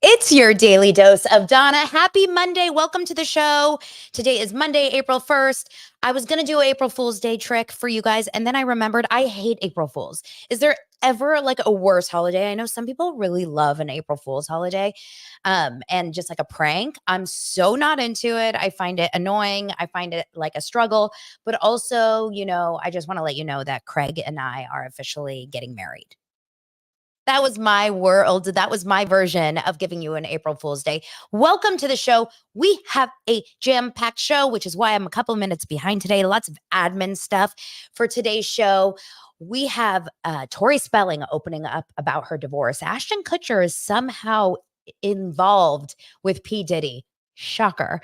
It's your daily dose of Donna. Happy Monday. Welcome to the show. Today is Monday, April 1st. I was going to do an April Fool's Day trick for you guys, and then I remembered I hate April Fools. Is there ever like a worse holiday? I know some people really love an April Fool's holiday and just like a prank. I'm so not into it. I find it annoying. I find it like a struggle, but also, I just want to let you know that Craig and I are officially getting married. That was my world. That was my version of giving you an April Fool's Day. Welcome to the show. We have a jam-packed show, which is why I'm a couple minutes behind today. Lots of admin stuff for today's show. We have Tori Spelling opening up about her divorce. Ashton Kutcher is somehow involved with P. Diddy. Shocker.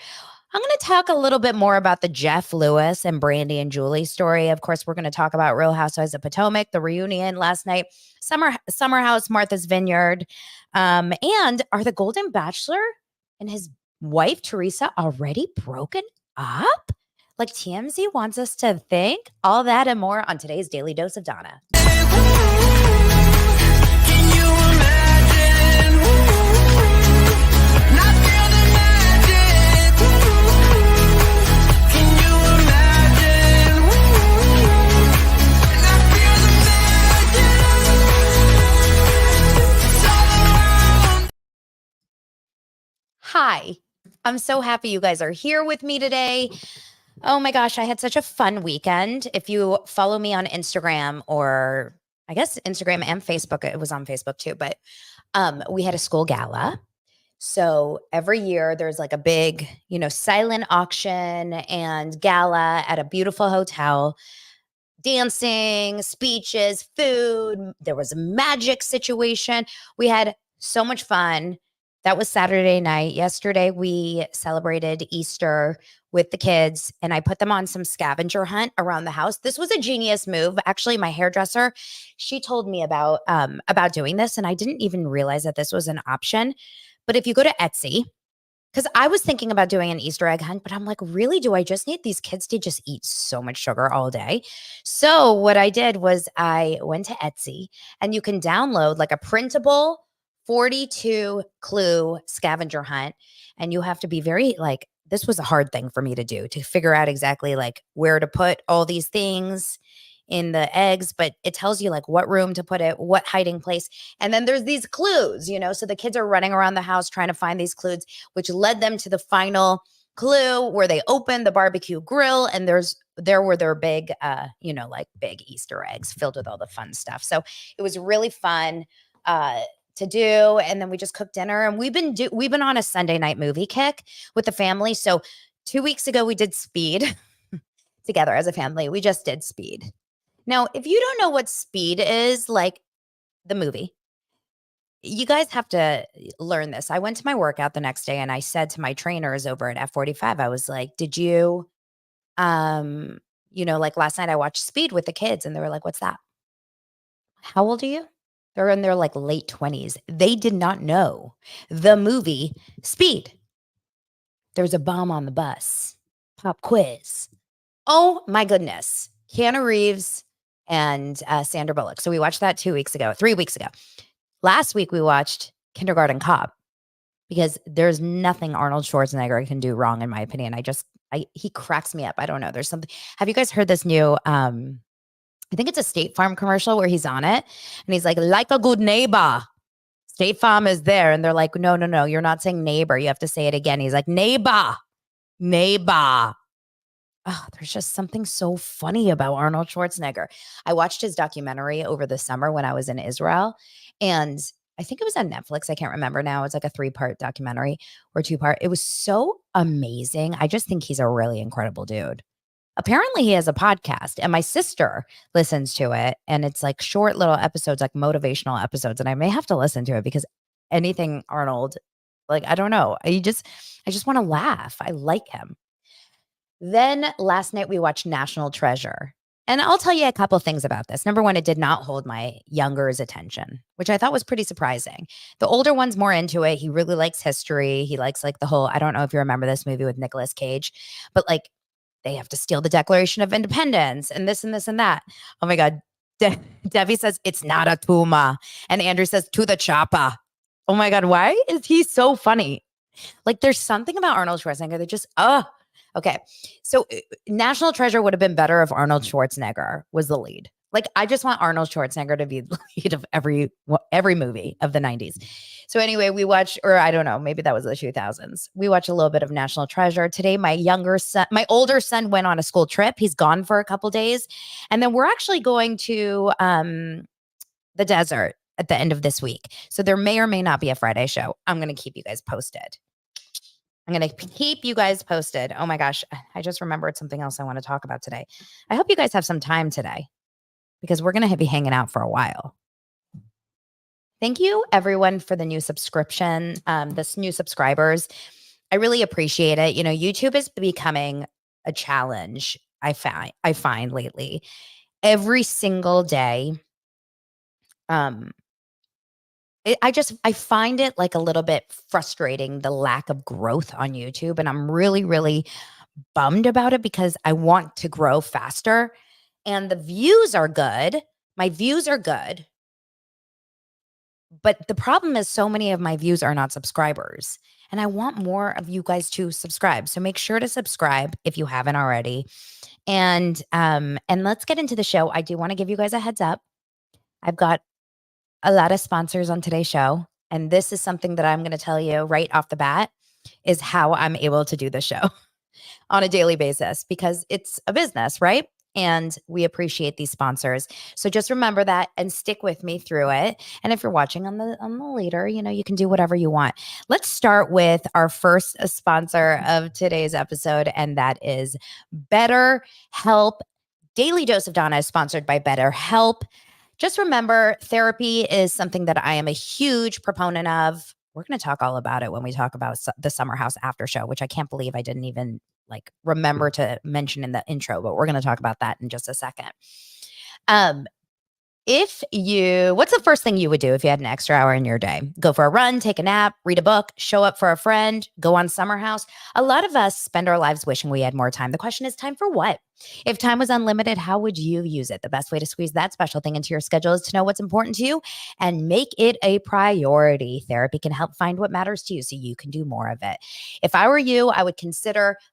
I'm going to talk a little bit more about the Jeff Lewis and Brandy and Julie story. Of course, we're going to talk about Real Housewives of Potomac, the reunion last night, Summer House, Martha's Vineyard, and are the Golden Bachelor and his wife Teresa already broken up? Like TMZ wants us to think? All that and more on today's Daily Dose of Donna. Hi, I'm so happy you guys are here with me today. Oh my gosh, I had such a fun weekend. If you follow me on Instagram, or I guess Instagram and Facebook, it was on Facebook too, but we had a school gala. So every year there's like a big, silent auction and gala at a beautiful hotel. Dancing, speeches, food. There was a magic situation. We had so much fun. That was Saturday night. Yesterday, we celebrated Easter with the kids, and I put them on some scavenger hunt around the house. This was a genius move. Actually, my hairdresser, she told me about doing this, and I didn't even realize that this was an option. But if you go to Etsy, because I was thinking about doing an Easter egg hunt, but I'm like, really, do I just need these kids to just eat so much sugar all day? So what I did was I went to Etsy, and you can download like a printable 42 clue scavenger hunt. And you have to be very like, this was a hard thing for me to do, to figure out exactly like where to put all these things in the eggs, but it tells you like what room to put it, what hiding place. And then there's these clues, so the kids are running around the house trying to find these clues, which led them to the final clue where they opened the barbecue grill, and there were their big, like big Easter eggs filled with all the fun stuff. So it was really fun to do. And then we just cooked dinner, and we've been on a Sunday night movie kick with the family. So 2 weeks ago we did Speed together as a family. We just did Speed. Now, if you don't know what Speed is, like the movie, you guys have to learn this. I went to my workout the next day, and I said to my trainers over at F45, I was like, did you, like last night I watched Speed with the kids, and they were like, what's that? How old are you? They're in their like late 20s. They did not know the movie Speed. There's a bomb on the bus. Pop quiz. Oh my goodness. Keanu Reeves and Sandra Bullock. So we watched that 3 weeks ago. Last week we watched Kindergarten Cop, because there's nothing Arnold Schwarzenegger can do wrong, in my opinion. He cracks me up. I don't know. There's something. Have you guys heard this new I think it's a State Farm commercial where he's on it and he's like a good neighbor. State Farm is there. And they're like, no, you're not saying neighbor. You have to say it again. He's like, neighbor. Oh, there's just something so funny about Arnold Schwarzenegger. I watched his documentary over the summer when I was in Israel, and I think it was on Netflix. I can't remember now. It's like a 3-part documentary or 2-part. It was so amazing. I just think he's a really incredible dude. Apparently he has a podcast, and my sister listens to it, and it's like short little episodes, like motivational episodes. And I may have to listen to it, because anything Arnold, like, I don't know. I just want to laugh. I like him. Then last night we watched National Treasure. And I'll tell you a couple things about this. Number one, it did not hold my younger's attention, which I thought was pretty surprising. The older one's more into it. He really likes history. He likes like the whole, I don't know if you remember this movie with Nicolas Cage, but like they have to steal the Declaration of Independence and this and this and that. Oh my God. Debbie says, it's not a tumor. And Andrew says, to the chopper. Oh my God, why is he so funny? Like there's something about Arnold Schwarzenegger that just, okay. So National Treasure would have been better if Arnold Schwarzenegger was the lead. Like I just want Arnold Schwarzenegger to be the lead of every movie of the 90s. So anyway, we watched, or I don't know, maybe that was the 2000s. We watched a little bit of National Treasure. Today, my older son went on a school trip. He's gone for a couple days. And then we're actually going to the desert at the end of this week. So there may or may not be a Friday show. I'm going to keep you guys posted. I'm going to keep you guys posted. Oh my gosh. I just remembered something else I want to talk about today. I hope you guys have some time today because we're going to be hanging out for a while. Thank you everyone for the new subscription, this new subscribers. I really appreciate it. You know, YouTube is becoming a challenge. I find lately every single day. I find it like a little bit frustrating, the lack of growth on YouTube. And I'm really, really bummed about it because I want to grow faster and the views are good. My views are good. But the problem is so many of my views are not subscribers. And I want more of you guys to subscribe. So make sure to subscribe if you haven't already. And let's get into the show. I do want to give you guys a heads up. I've got a lot of sponsors on today's show. And this is something that I'm going to tell you right off the bat is how I'm able to do the show on a daily basis because it's a business, right? And we appreciate these sponsors. So just remember that and stick with me through it. And if you're watching on the later, you know, you can do whatever you want. Let's start with our first sponsor of today's episode, and that is BetterHelp. Daily Dose of Donna is sponsored by BetterHelp. Just remember, therapy is something that I am a huge proponent of. We're going to talk all about it when we talk about the Summer House after show, which I can't believe I didn't even remember to mention in the intro, but we're going to talk about that in just a second. What's the first thing you would do if you had an extra hour in your day? Go for a run, take a nap, read a book, show up for a friend, go on Summer House. A lot of us spend our lives wishing we had more time. The question is, time for what? If time was unlimited, how would you use it? The best way to squeeze that special thing into your schedule is to know what's important to you and make it a priority. Therapy can help find what matters to you so you can do more of it. If I were you, I would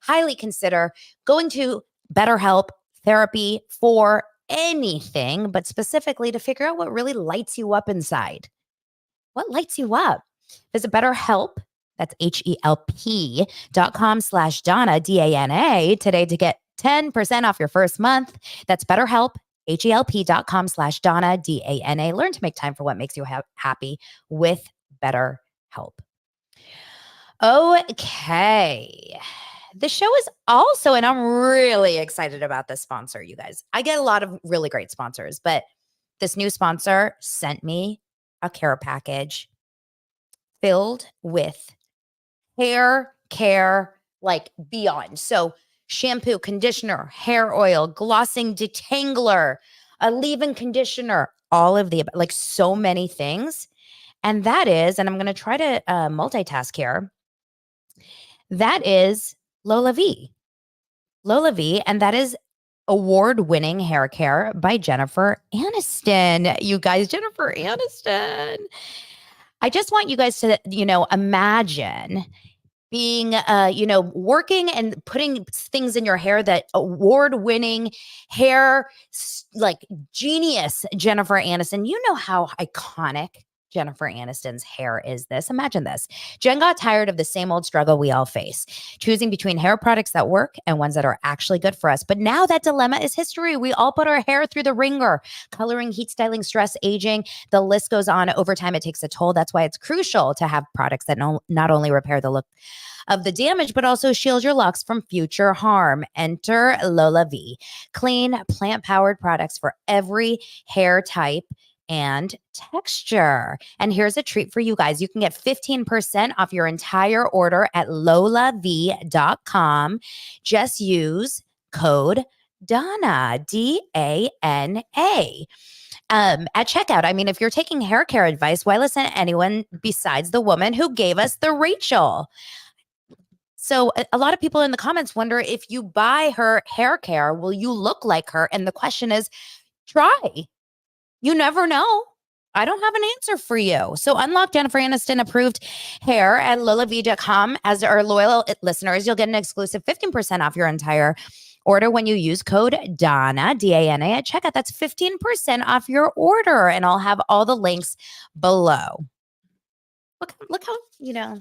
highly consider going to BetterHelp therapy for anything, but specifically to figure out what really lights you up inside. What lights you up? Visit BetterHelp, that's HELP.com/Donna, DANA, today to get 10% off your first month. That's BetterHelp, HELP.com/Donna, DANA. Learn to make time for what makes you happy with BetterHelp. Okay. The show is also, and I'm really excited about this sponsor, you guys. I get a lot of really great sponsors, but this new sponsor sent me a care package filled with hair care, like beyond. So shampoo, conditioner, hair oil, glossing detangler, a leave-in conditioner, all of the, like so many things. And that is, and I'm going to try to multitask here. That is Lola V. And that is award-winning hair care by Jennifer Aniston. You guys, Jennifer Aniston. I just want you guys to, imagine being, working and putting things in your hair that award-winning hair, like genius Jennifer Aniston. You know how iconic Jennifer Aniston's hair is this. Imagine this. Jen got tired of the same old struggle we all face, choosing between hair products that work and ones that are actually good for us. But now that dilemma is history. We all put our hair through the ringer, coloring, heat styling, stress, aging. The list goes on. Over time, it takes a toll. That's why it's crucial to have products that not only repair the look of the damage, but also shield your locks from future harm. Enter Lola V. Clean, plant-powered products for every hair type and texture. And here's a treat for you guys. You can get 15% off your entire order at lolav.com. Just use code Donna, DANA. At checkout. I mean, if you're taking hair care advice, why listen to anyone besides the woman who gave us the Rachel? So a lot of people in the comments wonder, if you buy her hair care, will you look like her? And the question is, try. You never know. I don't have an answer for you. So unlock Jennifer Aniston approved hair at LolaVie.com. As our loyal listeners, you'll get an exclusive 15% off your entire order when you use code DANA, D-A-N-A, at checkout. That's 15% off your order. And I'll have all the links below. Look how,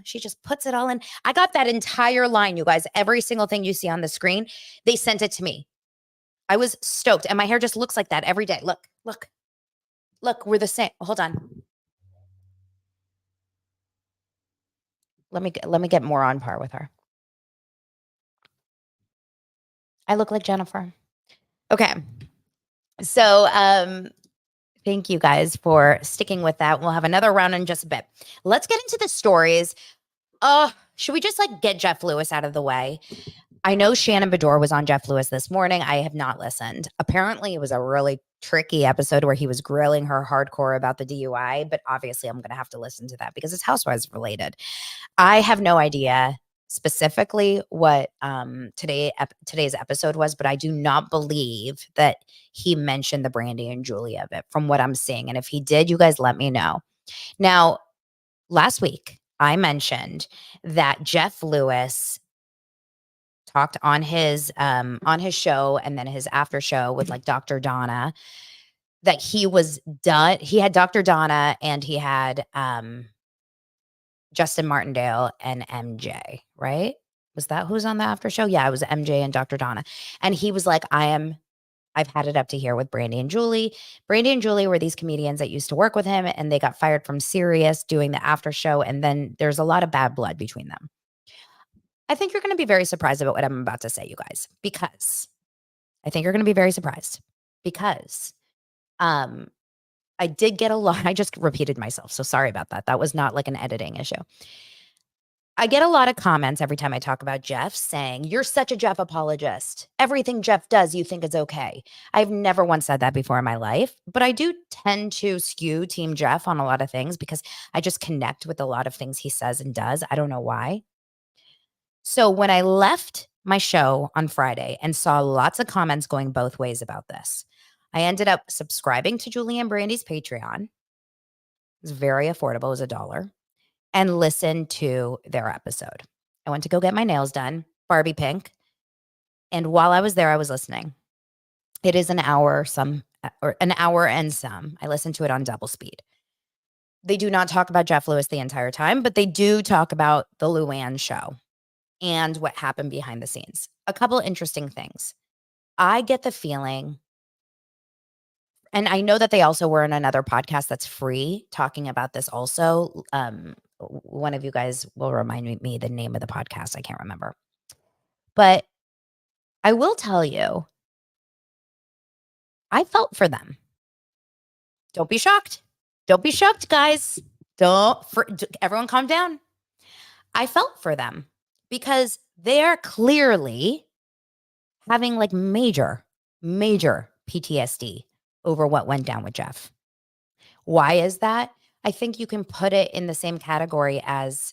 she just puts it all in. I got that entire line, you guys. Every single thing you see on the screen, they sent it to me. I was stoked. And my hair just looks like that every day. Look, we're the same. Hold on. Let me get more on par with her. I look like Jennifer. Okay. So, thank you guys for sticking with that. We'll have another round in just a bit. Let's get into the stories. Should we just get Jeff Lewis out of the way? I know Shannon Bedore was on Jeff Lewis this morning. I have not listened. Apparently, it was a really tricky episode where he was grilling her hardcore about the DUI, but obviously I'm going to have to listen to that because it's Housewives related. I have no idea specifically what today's episode was, but I do not believe that he mentioned the Brandy and Julia of it from what I'm seeing. And if he did, you guys let me know. Now, last week, I mentioned that Jeff Lewis talked on his show and then his after show with Dr. Donna that he was done. He had Dr. Donna and he had Justin Martindale and MJ, right? Was that who's on the after show? Yeah, it was MJ and Dr. Donna. And he was like, I've had it up to here with Brandy and Julie. Brandy and Julie were these comedians that used to work with him and they got fired from Sirius doing the after show. And then there's a lot of bad blood between them. I think you're going to be very surprised about what I'm about to say, you guys, because I think you're going to be very surprised because I did get a lot. I just repeated myself. So sorry about that. That was not an editing issue. I get a lot of comments every time I talk about Jeff saying, you're such a Jeff apologist. Everything Jeff does, you think is okay. I've never once said that before in my life, but I do tend to skew Team Jeff on a lot of things because I just connect with a lot of things he says and does. I don't know why. So when I left my show on Friday and saw lots of comments going both ways about this, I ended up subscribing to Julie and Brandy's Patreon. It was very affordable. It was $1. And listened to their episode. I went to go get my nails done, Barbie pink. And while I was there, I was listening. It is an hour and some. I listened to it on double speed. They do not talk about Jeff Lewis the entire time, but they do talk about the Luann show and what happened behind the scenes. A couple interesting things. I get the feeling, and I know that they also were in another podcast that's free talking about this also. One of you guys will remind me the name of the podcast. I can't remember. But I will tell you, I felt for them. Don't be shocked. Don't be shocked, guys. Everyone calm down. I felt for them because they're clearly having major PTSD over what went down with Jeff. Why is that? I think you can put it in the same category as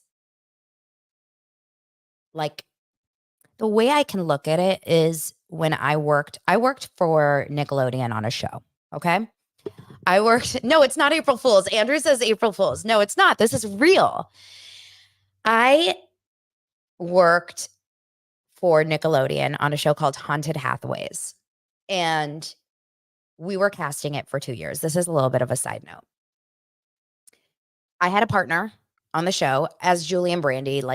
the way I can look at it is when I worked for Nickelodeon on a show. Okay. No, it's not April Fool's. Andrew says April Fool's. No, it's not. This is real. I worked for Nickelodeon on a show called Haunted Hathaways. And we were casting it for 2 years. This is a little bit of a side note. I had a partner on the show as Julie and Brandy, it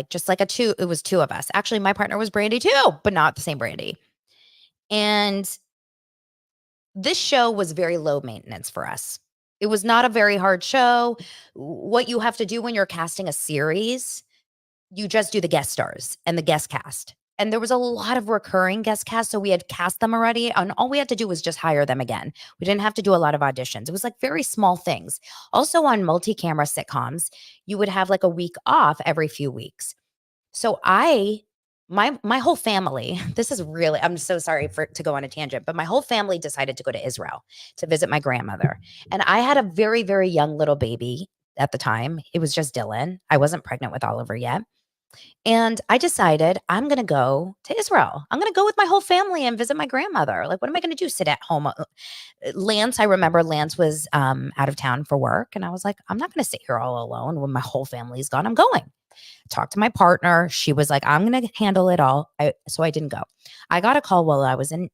was two of us. Actually, my partner was Brandy too, but not the same Brandy. And this show was very low maintenance for us. It was not a very hard show. What you have to do when you're casting a series, you just do the guest stars and the guest cast. And there was a lot of recurring guest cast. So we had cast them already. And all we had to do was just hire them again. We didn't have to do a lot of auditions. It was very small things. Also on multi-camera sitcoms, you would have a week off every few weeks. So my whole family, this is really, I'm so sorry to go on a tangent, but my whole family decided to go to Israel to visit my grandmother. And I had a very, very young little baby at the time. It was just Dylan. I wasn't pregnant with Oliver yet. And I decided I'm going to go to Israel. I'm going to go with my whole family and visit my grandmother. Like, what am I going to do? Sit at home? Lance, I remember Lance was out of town for work. And I was like, I'm not going to sit here all alone when my whole family's gone. I'm going. Talked to my partner. She was like, I'm going to handle it all. So I didn't go. I got a call while I was in,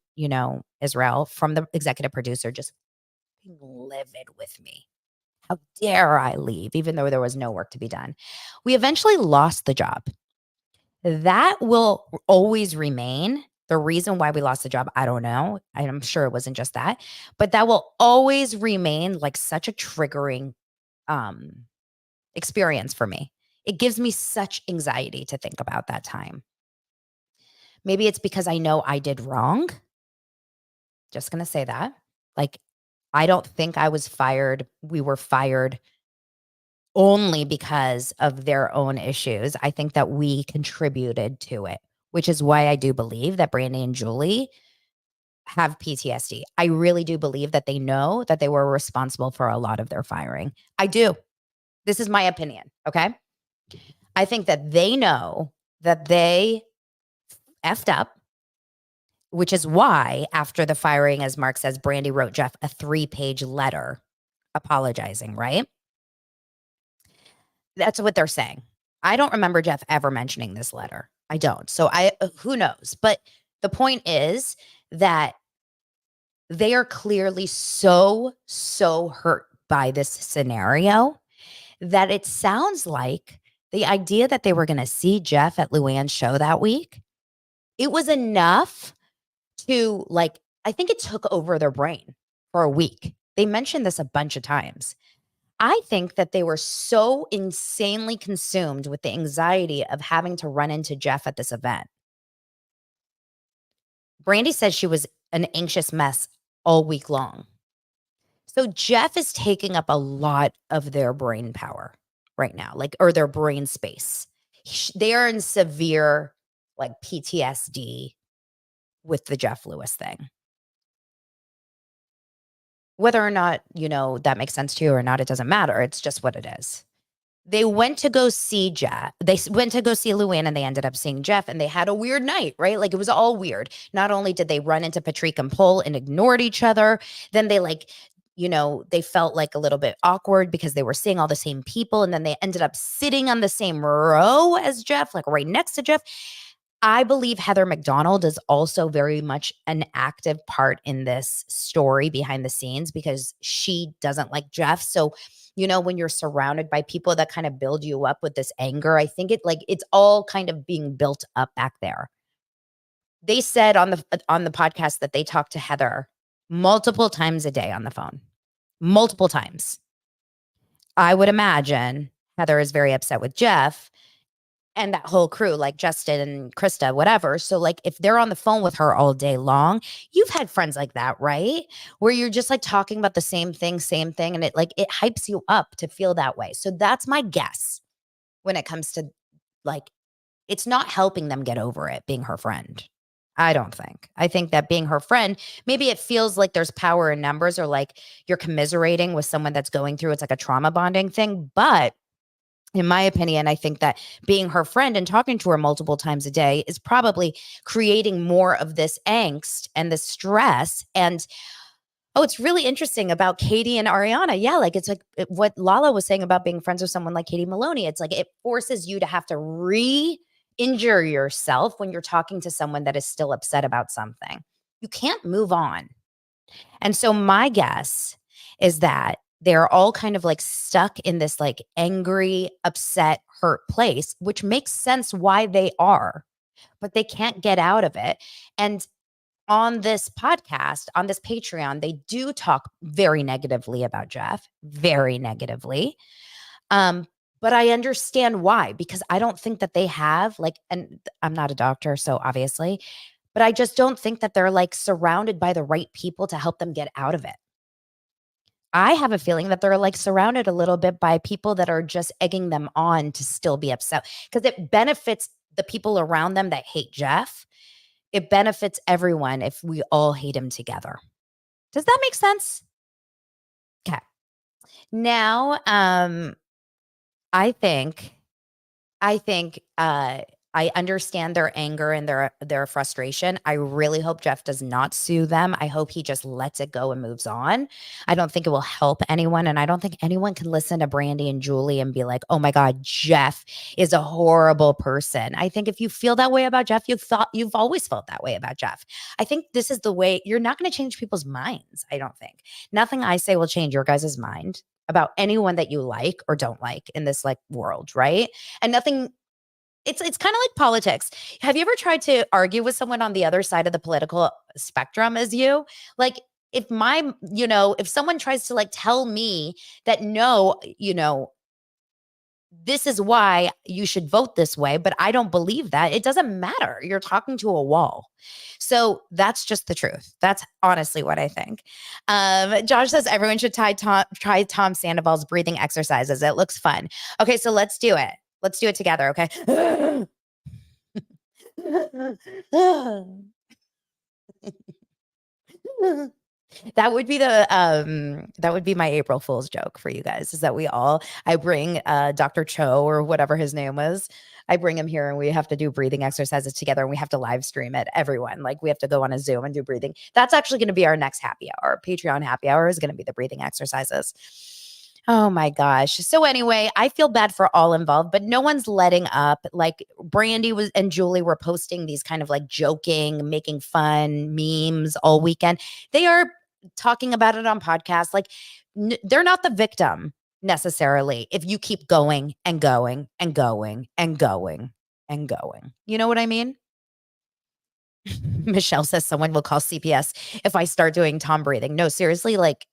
Israel from the executive producer, just livid with me. How dare I leave, even though there was no work to be done? We eventually lost the job. That will always remain. The reason why we lost the job, I don't know. I'm sure it wasn't just that, but that will always remain like such a triggering um, experience for me. It gives me such anxiety to think about that time. Maybe it's because I know I did wrong. Just going to say that. Like, I don't think I was fired. We were fired only because of their own issues. I think that we contributed to it, which is why I do believe that Brandy and Julie have PTSD. I really do believe that they know that they were responsible for a lot of their firing. I do. This is my opinion. Okay. I think that they know that they effed up, which is why after the firing, as Mark says, Brandy wrote Jeff a 3-page letter apologizing, right? That's what they're saying. I don't remember Jeff ever mentioning this letter. I don't. So who knows? But the point is that they are clearly so hurt by this scenario that it sounds like the idea that they were going to see Jeff at Luann's show that week, it was enough to I think it took over their brain for a week. They mentioned this a bunch of times. I think that they were so insanely consumed with the anxiety of having to run into Jeff at this event. Brandy said she was an anxious mess all week long. So Jeff is taking up a lot of their brain power right now, or their brain space. They are in severe PTSD with the Jeff Lewis thing. Whether or not, that makes sense to you or not, it doesn't matter. It's just what it is. They went to go see Jeff. They went to go see Luann and they ended up seeing Jeff and they had a weird night, right? Like it was all weird. Not only did they run into Patrick and Paul and ignored each other, then they they felt like a little bit awkward because they were seeing all the same people. And then they ended up sitting on the same row as Jeff, like right next to Jeff. I believe Heather McDonald is also very much an active part in this story behind the scenes because she doesn't like Jeff. So, when you're surrounded by people that kind of build you up with this anger, I think it's all kind of being built up back there. They said on the podcast that they talked to Heather multiple times a day on the phone, multiple times. I would imagine Heather is very upset with Jeff and that whole crew, like Justin and Krista, whatever. So if they're on the phone with her all day long, you've had friends like that, right? Where you're just talking about the same thing. And it hypes you up to feel that way. So that's my guess when it comes to it's not helping them get over it being her friend. I don't think. I think that being her friend, maybe it feels like there's power in numbers or you're commiserating with someone that's going through, it's like a trauma bonding thing. But in my opinion, I think that being her friend and talking to her multiple times a day is probably creating more of this angst and the stress. And it's really interesting about Katie and Ariana. Yeah, it's what Lala was saying about being friends with someone like Katie Maloney. It's it forces you to have to re-injure yourself when you're talking to someone that is still upset about something. You can't move on. And so my guess is that they're all kind of stuck in this angry, upset, hurt place, which makes sense why they are, but they can't get out of it. And on this podcast, on this Patreon, they do talk very negatively about Jeff, very negatively. But I understand why, because I don't think that they have and I'm not a doctor, so obviously, but I just don't think that they're surrounded by the right people to help them get out of it. I have a feeling that they're surrounded a little bit by people that are just egging them on to still be upset because it benefits the people around them that hate Jeff. It benefits everyone if we all hate him together. Does that make sense? Okay. Now, I think I think I understand their anger and their frustration. I really hope Jeff does not sue them. I hope he just lets it go and moves on. I don't think it will help anyone, and I don't think anyone can listen to Brandy and Julie and be like, "Oh my God, Jeff is a horrible person." I think if you feel that way about Jeff, you've always felt that way about Jeff. I think this is the way. You're not going to change people's minds. I don't think nothing I say will change your guys' mind about anyone that you like or don't like in this like world, right? And nothing it's kind of like politics. Have you ever tried to argue with someone on the other side of the political spectrum as you? Like if someone tries to like tell me that no, this is why you should vote this way, but I don't believe that. It doesn't matter. You're talking to a wall. So that's just the truth. That's honestly what I think. Josh says everyone should try Tom Sandoval's breathing exercises. It looks fun. Okay, so let's do it. Let's do it together, okay? That would be my April Fool's joke for you guys, is that I bring Dr. Cho or whatever his name was. I bring him here and we have to do breathing exercises together, and we have to live stream it. Everyone, like, we have to go on a Zoom and do breathing. That's actually going to be our next happy hour. Our Patreon happy hour is going to be the breathing exercises. Oh my gosh. So anyway, I feel bad for all involved, but no one's letting up. Like, Brandy and Julie were posting these kind of like joking, making fun memes all weekend. They are talking about it on podcasts. Like, they're not the victim necessarily if you keep going and going and going and going and going. You know what I mean? Michelle says someone will call CPS if I start doing Tom breathing. No, seriously, like,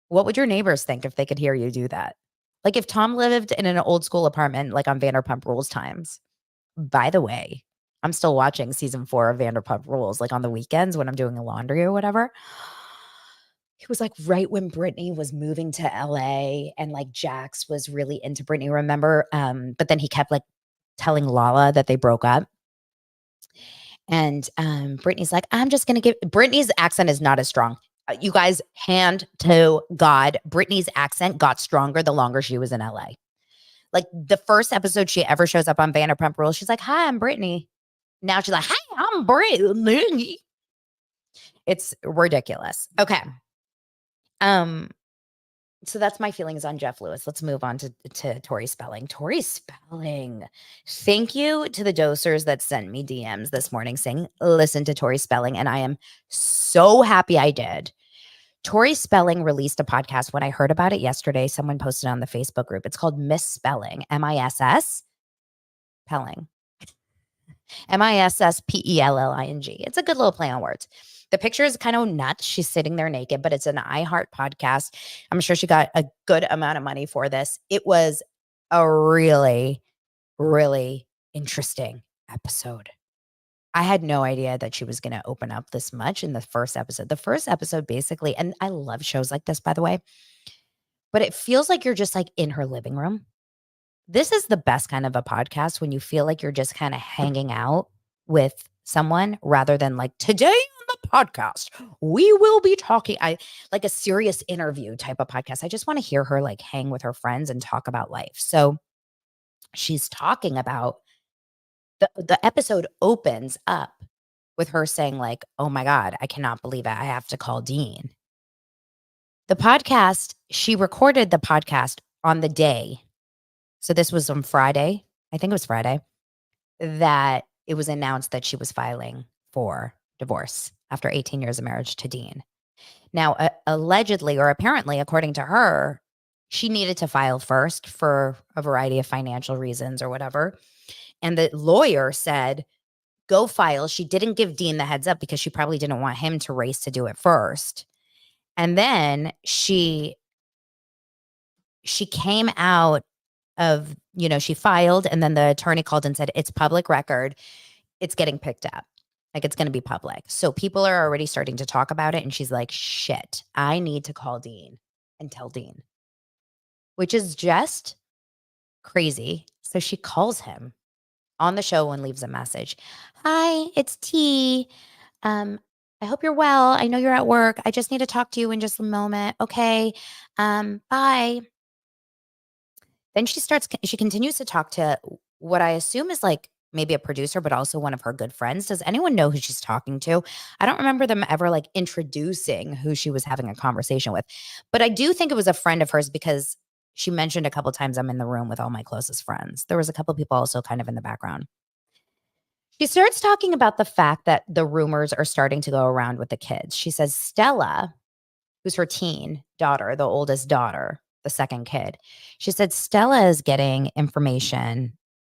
what would your neighbors think if they could hear you do that? Like, if Tom lived in an old school apartment, like on Vanderpump Rules times. By the way, I'm still watching season 4 of Vanderpump Rules, like on the weekends when I'm doing the laundry or whatever. It was like right when Brittany was moving to LA and like Jax was really into Brittany, remember? But then he kept like telling Lala that they broke up. And Brittany's like, Brittany's accent is not as strong. You guys, hand to God, Brittany's accent got stronger the longer she was in LA. Like, the first episode she ever shows up on Vanderpump Rules, she's like, "Hi, I'm Brittany." Now she's like, "Hi, I'm Brittany." It's ridiculous. Okay. So that's my feelings on Jeff Lewis. Let's move on to Tori Spelling. Tori Spelling. Thank you to the dosers that sent me DMs this morning saying, listen to Tori Spelling. And I am so happy I did. Tori Spelling released a podcast. When I heard about it yesterday, someone posted on the Facebook group. It's called Misspelling, MISS Spelling. MISSPELLING. It's a good little play on words. The picture is kind of nuts. She's sitting there naked, but it's an iHeart podcast. I'm sure she got a good amount of money for this. It was a really, really interesting episode. I had no idea that she was going to open up this much in the first episode. The first episode basically, and I love shows like this, by the way, but it feels like you're just like in her living room. This is the best kind of a podcast when you feel like you're just kind of hanging out with someone rather than like, today on the podcast, we will be talking. I like a serious interview type of podcast. I just want to hear her like hang with her friends and talk about life. So she's talking about the episode opens up with her saying like, "Oh my God, I cannot believe it. I have to call Dean." The podcast, she recorded the podcast on the day. So this was on Friday. I think it was Friday that it was announced that she was filing for divorce after 18 years of marriage to Dean. Now, allegedly, or apparently, according to her, she needed to file first for a variety of financial reasons or whatever. And the lawyer said, go file. She didn't give Dean the heads up because she probably didn't want him to race to do it first. And then she came out of, she filed, and then the attorney called and said, it's public record. It's getting picked up. Like, it's going to be public. So people are already starting to talk about it. And she's like, shit, I need to call Dean and tell Dean, which is just crazy. So she calls him on the show and leaves a message. Hi, it's T. I hope you're well. I know you're at work. I just need to talk to you in just a moment. Okay. Bye. Then she continues to talk to what I assume is like maybe a producer, but also one of her good friends. Does anyone know who she's talking to? I don't remember them ever like introducing who she was having a conversation with, but I do think it was a friend of hers because she mentioned a couple times I'm in the room with all my closest friends. There was a couple people also kind of in the background. She starts talking about the fact that the rumors are starting to go around with the kids. She says Stella, who's her teen daughter, the oldest daughter, the second kid. She said Stella is getting information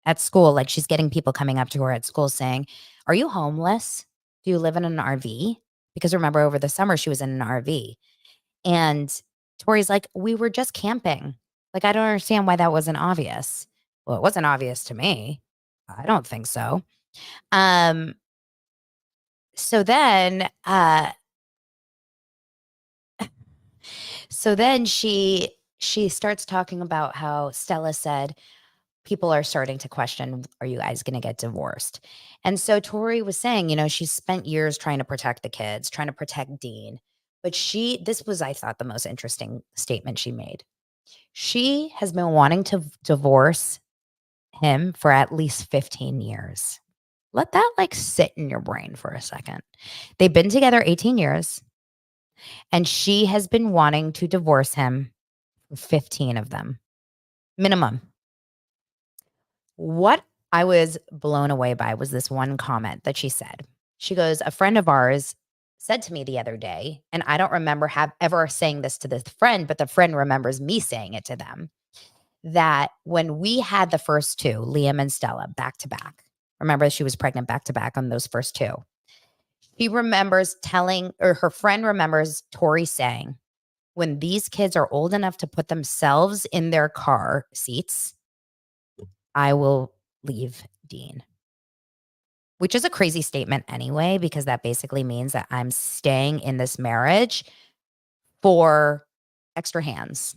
at school. Like she's getting people coming up to her at school saying, "Are you homeless? Do you live in an RV?" Because remember, over the summer, she was in an RV. And Tori's like, "We were just camping. Like, I don't understand why that wasn't obvious." Well, it wasn't obvious to me. I don't think so. Um, so then, uh, so then she starts talking about how Stella said people are starting to question, are you guys going to get divorced? And so Tori was saying, she's spent years trying to protect the kids, trying to protect Dean. But this was, I thought, the most interesting statement she made. She has been wanting to divorce him for at least 15 years. Let that like sit in your brain for a second. They've been together 18 years and she has been wanting to divorce him for 15 of them minimum. What I was blown away by was this one comment that she said. She goes, "A friend of ours said to me the other day, and I don't remember ever saying this to this friend, but the friend remembers me saying it to them, that when we had the first two, Liam and Stella, back to back, remember she was pregnant back to back on those first two. She remembers her friend remembers Tori saying, when these kids are old enough to put themselves in their car seats, I will leave Dean." Which is a crazy statement anyway, because that basically means that I'm staying in this marriage for extra hands,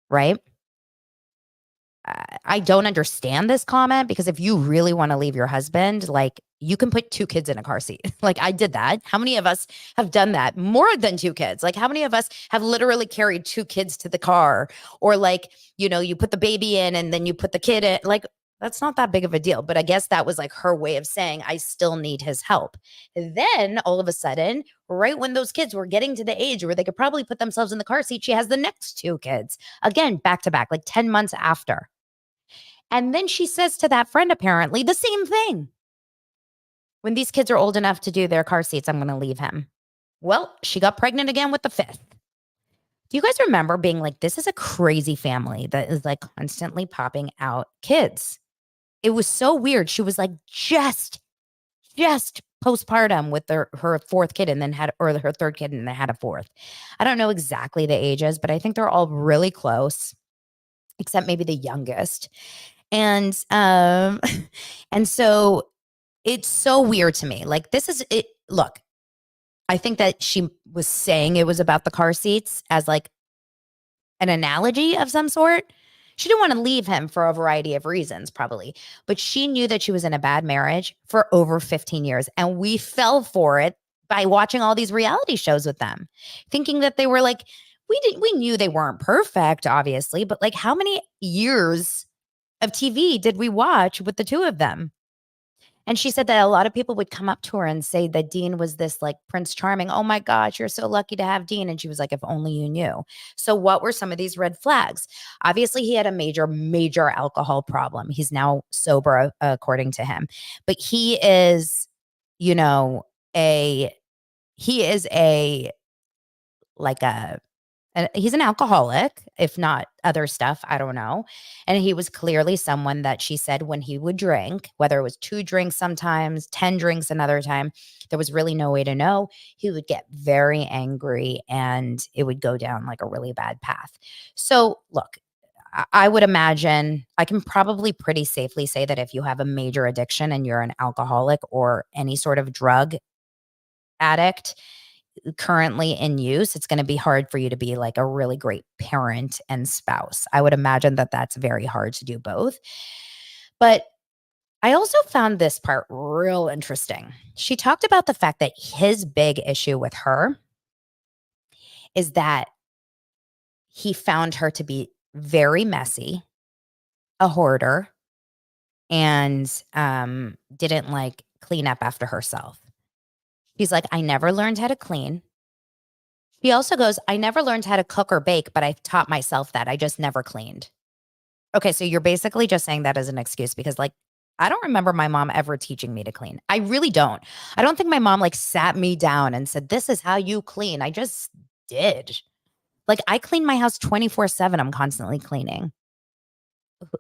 right? I don't understand this comment because if you really want to leave your husband, like you can put two kids in a car seat. Like I did that. How many of us have done that? More than two kids. Like how many of us have literally carried two kids to the car or like, you put the baby in and then you put the kid in. Like that's not that big of a deal. But I guess that was like her way of saying, I still need his help. And then all of a sudden, right when those kids were getting to the age where they could probably put themselves in the car seat, she has the next two kids again, back to back, like 10 months after. And then she says to that friend, apparently, the same thing. When these kids are old enough to do their car seats, I'm going to leave him. Well, she got pregnant again with the fifth. Do you guys remember being like, this is a crazy family that is like constantly popping out kids? It was so weird. She was like just postpartum with her fourth kid and then her third kid and then had a fourth. I don't know exactly the ages, but I think they're all really close, except maybe the youngest. And and so it's so weird to me. Like this is it. Look, I think that she was saying it was about the car seats as like an analogy of some sort. She didn't want to leave him for a variety of reasons, probably, but she knew that she was in a bad marriage for over 15 years. And we fell for it by watching all these reality shows with them, thinking that they were like, we knew they weren't perfect, obviously, but like how many years of TV did we watch with the two of them? And she said that a lot of people would come up to her and say that Dean was this like Prince Charming. Oh my gosh, you're so lucky to have Dean. And she was like, if only you knew. So, what were some of these red flags? Obviously, he had a major, major alcohol problem. He's now sober, according to him. But you know, he is a, like a, and he's an alcoholic, if not other stuff. I don't know. And he was clearly someone that she said when he would drink, whether it was 2 drinks sometimes, 10 drinks another time, there was really no way to know. He would get very angry and it would go down like a really bad path. So, look, I would imagine I can probably pretty safely say that if you have a major addiction and you're an alcoholic or any sort of drug addict, currently in use, it's going to be hard for you to be like a really great parent and spouse. I would imagine that that's very hard to do both. But I also found this part real interesting. She talked about the fact that his big issue with her is that he found her to be very messy, a hoarder, and didn't like clean up after herself. He's like, I never learned how to clean. He also goes, I never learned how to cook or bake, but I taught myself that. I just never cleaned. Okay, so you're basically just saying that as an excuse because, like, I don't remember my mom ever teaching me to clean. I really don't. I don't think my mom, like, sat me down and said, "This is how you clean." I just did. Like, I clean my house 24/7. I'm constantly cleaning.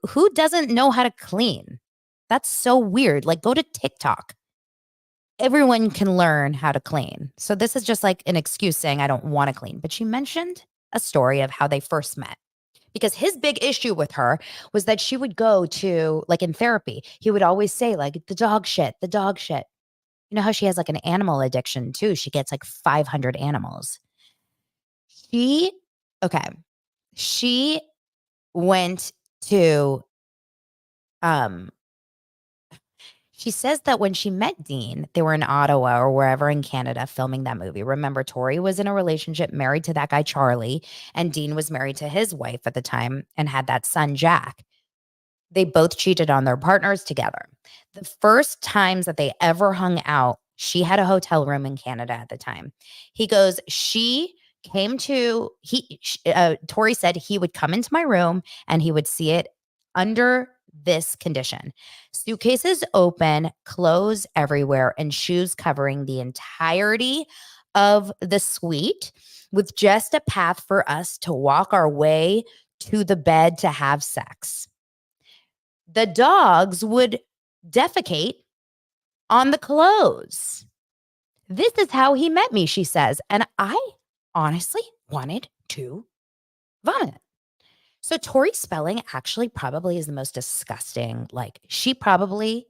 Who doesn't know how to clean? That's so weird. Like, go to TikTok. Everyone can learn how to clean. So this is just like an excuse saying, "I don't wanna clean." But she mentioned a story of how they first met. Because his big issue with her was that she would go to like, in therapy, he would always say, like, "The dog shit, the dog shit." You know how she has, like, an animal addiction too? She gets, like, 500 animals. She okay, she went to, um she says that when she met Dean, they were in Ottawa or wherever in Canada filming that movie. Remember, Tori was in a relationship married to that guy, Charlie, and Dean was married to his wife at the time and had that son, Jack. They both cheated on their partners together. The first times that they ever hung out, she had a hotel room in Canada at the time. He goes, she came to Tori said he would come into my room and he would see it under this condition: suitcases open, clothes everywhere, and shoes covering the entirety of the suite, with just a path for us to walk our way to the bed to have sex. The dogs would defecate on the clothes. This is how he met me, she says. And I honestly wanted to vomit. So Tori Spelling actually probably is the most disgusting. Like, she probably,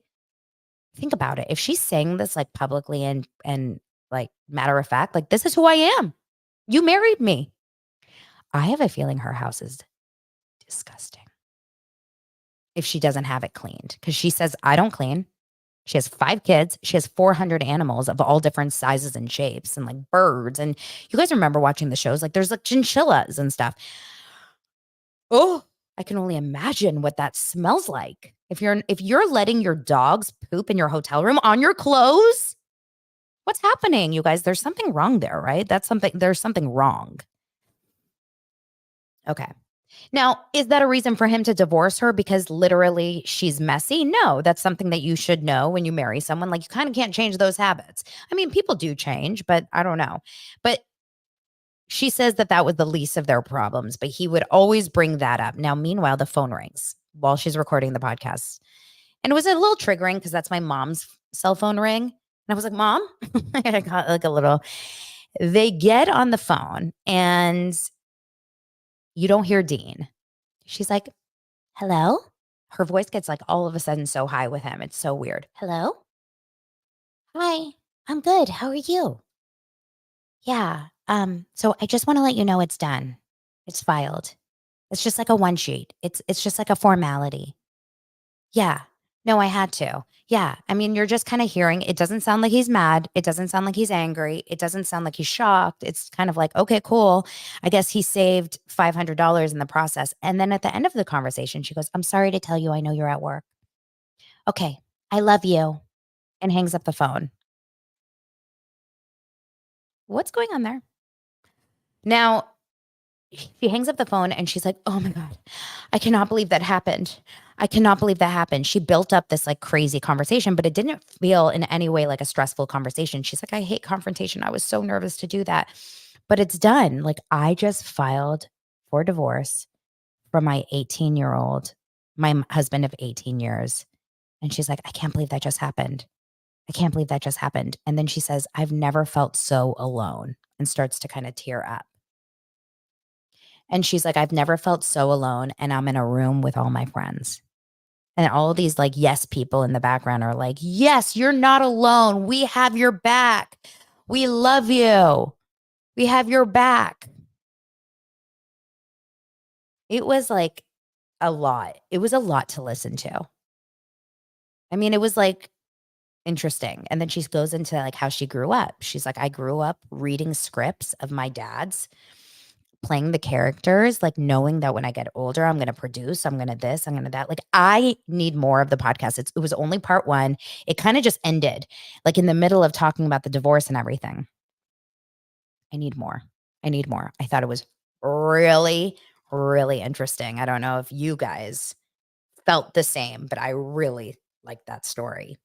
think about it. If she's saying this like publicly and like matter of fact, like, this is who I am. You married me. I have a feeling her house is disgusting if she doesn't have it cleaned, because she says, I don't clean. She has 5 kids. She has 400 animals of all different sizes and shapes and like birds. And you guys remember watching the shows? Like, there's like chinchillas and stuff. Oh, I can only imagine what that smells like. If you're letting your dogs poop in your hotel room on your clothes, what's happening, you guys? There's something wrong there, right? There's something wrong. Okay. Now, is that a reason for him to divorce her because literally she's messy? No, that's something that you should know when you marry someone. Like, you kind of can't change those habits. I mean, people do change, but I don't know. But she says that that was the least of their problems, but he would always bring that up. Now, meanwhile, the phone rings while she's recording the podcast. And it was a little triggering because that's my mom's cell phone ring. And I was like, Mom, I got like a little. They get on the phone and you don't hear Dean. She's like, hello? Her voice gets like all of a sudden so high with him. It's so weird. Hello? Hi. I'm good. How are you? Yeah. So I just want to let you know it's done. It's filed. It's just like a one sheet. It's just like a formality. Yeah. No, I had to. Yeah. I mean, you're just kind of hearing, it doesn't sound like he's mad. It doesn't sound like he's angry. It doesn't sound like he's shocked. It's kind of like, okay, cool. I guess he saved $500 in the process. And then at the end of the conversation, she goes, I'm sorry to tell you, I know you're at work. Okay. I love you. And hangs up the phone. What's going on there? Now, she hangs up the phone and she's like, oh my God, I cannot believe that happened. I cannot believe that happened. She built up this like crazy conversation, but it didn't feel in any way like a stressful conversation. She's like, I hate confrontation. I was so nervous to do that, but it's done. Like, I just filed for divorce from my 18-year-old, my husband of 18 years. And she's like, I can't believe that just happened. I can't believe that just happened. And then she says, I've never felt so alone, and starts to kind of tear up. And she's like, I've never felt so alone. And I'm in a room with all my friends. And all of these like yes people in the background are like, yes, you're not alone. We have your back. We love you. We have your back. It was like a lot. It was a lot to listen to. I mean, it was like interesting. And then she goes into like how she grew up. She's like, I grew up reading scripts of my dad's, playing the characters, like knowing that when I get older, I'm going to produce, I'm going to this, I'm going to that. Like I need more of the podcast. It was only part 1. It kind of just ended like in the middle of talking about the divorce and everything. I need more. I need more. I thought it was really, really interesting. I don't know if you guys felt the same, but I really like that story.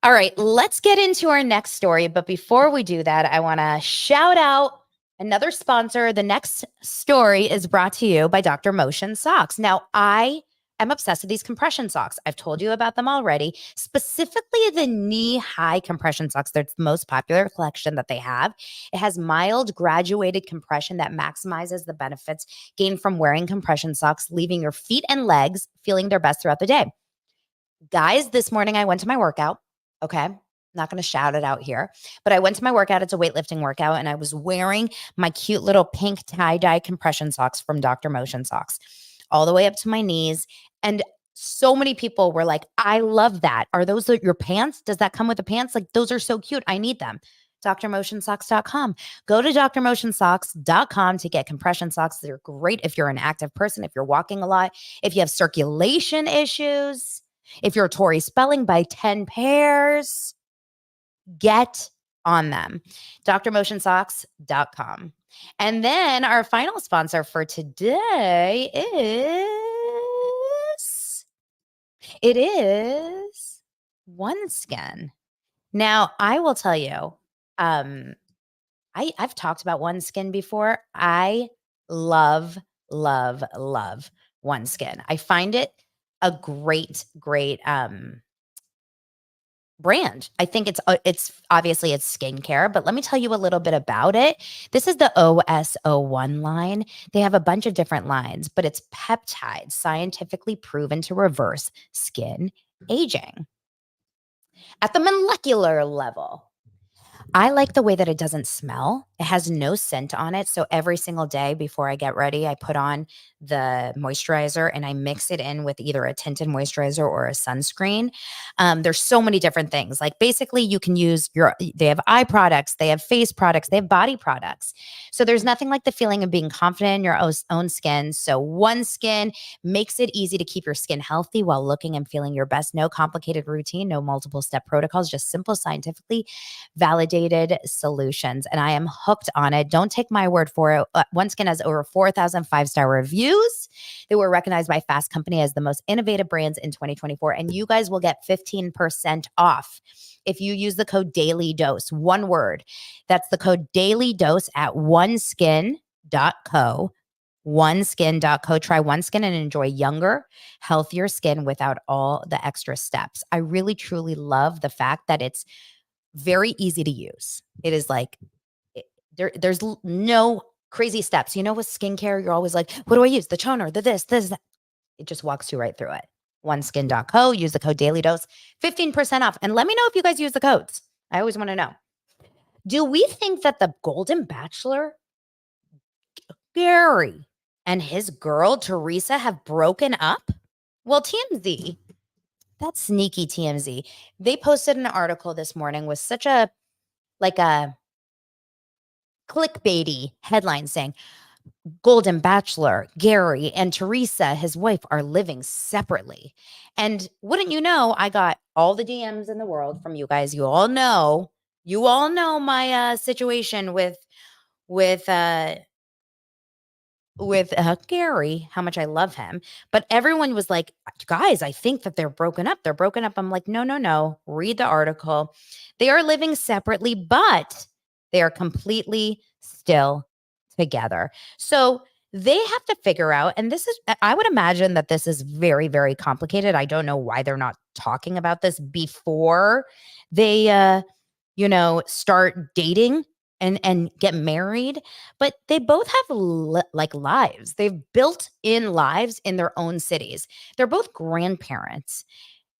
All right, let's get into our next story. But before we do that, I want to shout out another sponsor. The next story is brought to you by Dr. Motion Socks. Now, I am obsessed with these compression socks. I've told you about them already, specifically the knee-high compression socks. They're the most popular collection that they have. It has mild graduated compression that maximizes the benefits gained from wearing compression socks, leaving your feet and legs feeling their best throughout the day. Guys, this morning I went to my workout. Okay. Not going to shout it out here, but I went to my workout. It's a weightlifting workout, and I was wearing my cute little pink tie-dye compression socks from Dr. Motion Socks all the way up to my knees. And so many people were like, I love that. Are those your pants? Does that come with the pants? Like, those are so cute. I need them. drmotionsocks.com. Go to drmotionsocks.com to get compression socks. They're great if you're an active person, if you're walking a lot, if you have circulation issues. If you're Tori Spelling by 10 pairs, get on them. drmotionsocks.com. And then our final sponsor for today is OneSkin. Now, I will tell you, I've talked about OneSkin before. I love, love, love OneSkin. I find it a great brand. I think it's obviously it's skincare, but let me tell you a little bit about it. This is the OS01 line. They have a bunch of different lines, but it's peptides scientifically proven to reverse skin aging at the molecular level. I like the way that it doesn't smell. It has no scent on it. So every single day before I get ready, I put on the moisturizer and I mix it in with either a tinted moisturizer or a sunscreen. There's so many different things. Like basically you can use they have eye products, they have face products, they have body products. So there's nothing like the feeling of being confident in your own skin. So OneSkin makes it easy to keep your skin healthy while looking and feeling your best. No complicated routine, no multiple step protocols, just simple, scientifically validated solutions. And I am hooked on it. Don't take my word for it. OneSkin has over 4,000 5-star reviews. They were recognized by Fast Company as the most innovative brands in 2024. And you guys will get 15% off if you use the code Daily Dose. One word. That's the code Daily Dose at oneskin.co. oneskin.co. Try OneSkin and enjoy younger, healthier skin without all the extra steps. I really, truly love the fact that it's very easy to use. It is like, there's no crazy steps. You know, with skincare, you're always like, what do I use? The toner, the this, that. It just walks you right through it. oneskin.co. Use the code Daily Dose, 15% off. And let me know if you guys use the codes. I always want to know. Do we think that the Golden Bachelor, Gary, and his girl, Teresa, have broken up? Well, TMZ, that's sneaky TMZ. They posted an article this morning with such a clickbaity headline saying, Golden Bachelor, Gary, and Teresa, his wife, are living separately. And wouldn't you know, I got all the DMs in the world from you guys. You all know my situation with Gary, how much I love him. But everyone was like, guys, I think that they're broken up. They're broken up. I'm like, no. Read the article. They are living separately, but they are completely still together. So they have to figure out, and I would imagine that this is very, very complicated. I don't know why they're not talking about this before they, start dating and get married. But they both have lives. They've built in lives in their own cities. They're both grandparents.